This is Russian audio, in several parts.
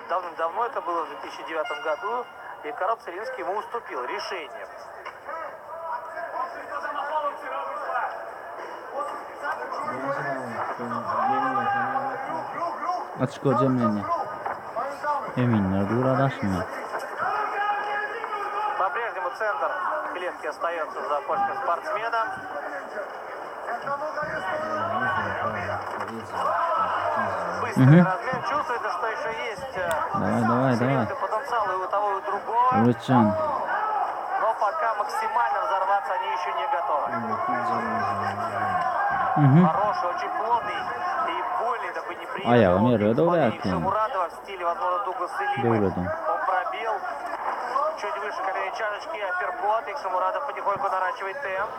давным-давно, это было в 2009 году, и Карл Целинский ему уступил решением. Açık hocam yani. Eminler uğraşmıyor. По-прежнему центр клетки остается за польским спортсменом. Быстрый размен. Чувствуется, что еще есть Давай. потенциал и у того, и у другого. Uğraşcan. Но пока максимально взорваться они еще не готовы. Хороший, очень плотный и больный, такой неприятный. Ayağını yarıyor da oraya И atıyor. Шамурадова в стиле, возможно, Дугласа Лимы. Doğru. Он пробил чуть выше колени чашечки, апперкот, и Шамурадов потихоньку наращивает темп.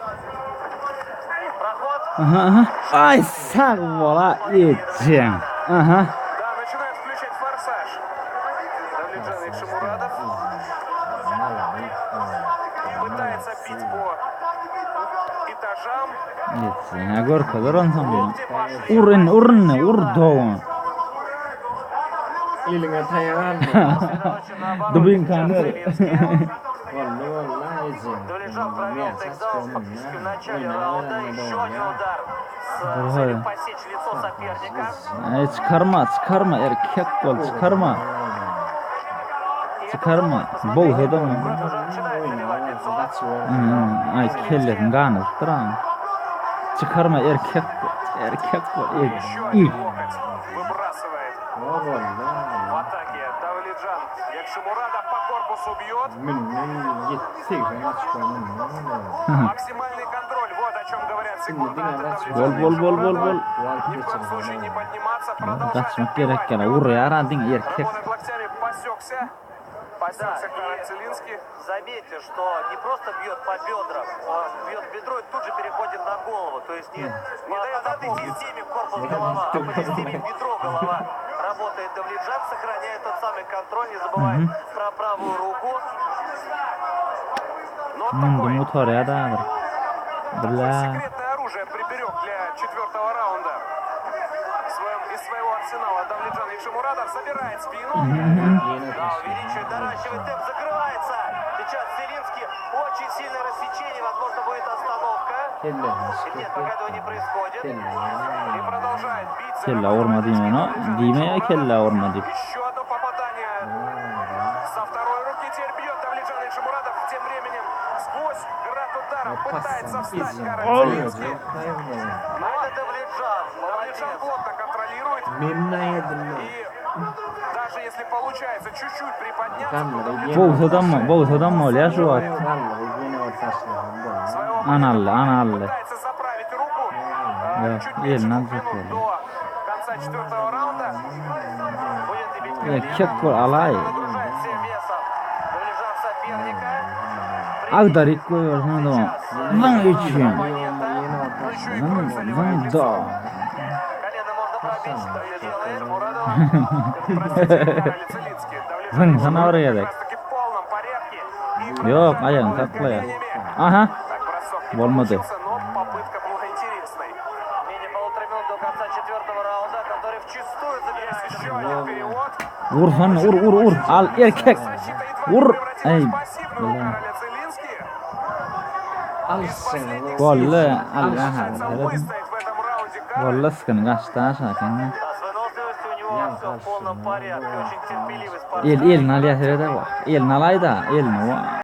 Проход. Aha. Ay sağ ola yiyeceğim. Aha. Да, начинает включать форсаж. Давледжан и Шамурадов пытается бить по этажам. Yiyeceğim. Ya gör kadar onsam benim. Urun. Ilinga Thailand. Dubin kanır. Давледжан провел тейкдаун фактически в начале раунда. Еще один удар с целью посечь лицо соперника. Çıkarma erkek ol çıkarma. Bol adam. Уже начинает заливать лицо. Ay kelle ganır. Tran. Çıkarma erkek ol. Еще один локоть выбрасывает. В атаке Давледжан. Якшимурадов по корпусу бьет. Максимальный контроль. Вот о чем говорят секунданты Давледжана. Bol. Ни в коем случае не подниматься. Kaçmak Продолжать gerek отбивать. gene. Uraya aradın erkek. Работает локтями, посекся. Посекся Карл Целинский. Заметьте, что не просто бьет по бедрам, он бьет бедро и тут же переходит на голову. То есть не дает этой системе корпус-голова, а по системе бедро-голова. Работает Давледжан, сохраняет тот самый контроль, не забывает про правую руку. Но такой Motor ya da. Bla. секретное оружие приберег для четвертого раунда. Из своего арсенала Давледжан Якшимурадов собирает спину. Да, увеличивает, наращивает темп, закрывается. Сейчас Целинский, очень сильное рассечение, возможно, будет остановка. Нет, пока этого не происходит. И продолжает бить. Kella vurmadı ona. Dime ya kella vurmadı. Еще одно попадание. Со второй руки теперь бьет Давледжан Якшимурадов. Тем временем сквозь град ударов пытается встать Карл Целинский. Но это Давледжан. Давледжан плотно контролирует. И даже если получается чуть-чуть приподняться, Bol adam oluyor şu an. Anallı. пытается заправить руку. Да, Чуть меньше елена 2 минут до конца четвертого раунда. Будет и бить Erkek ol alay. нагружает всем весом. Давледжан соперника. Agdarik koyuyorsun adama. Lan için. Ну еще и кровь заливает лицо. Da. Колено можно пробить, что и делает Мурадов. Простите, Карл Целинский. Zın sana oraya Как da. раз таки в полном порядке. И Yok ayağını takla ya. Aha. так бросок не Olmadı. получился, но попытка была интересной. Менее полутора минут до конца четвертого раунда, который вчистую забирает еще один перевод. Vur sana vur. Al erkek. Защита едва Vur. не превратилась Ey. в пассивную у Кароля Целинский. Из последних сил Golle. Al пытается aha. выстоять в этом раунде Кароль. Golle sıkın kaçtı aşağı kendine. Да, с выносливостью у него все в полном порядке. Очень терпеливый спортсмен. Elini al yatırı da var. Elini alay da. Elini var.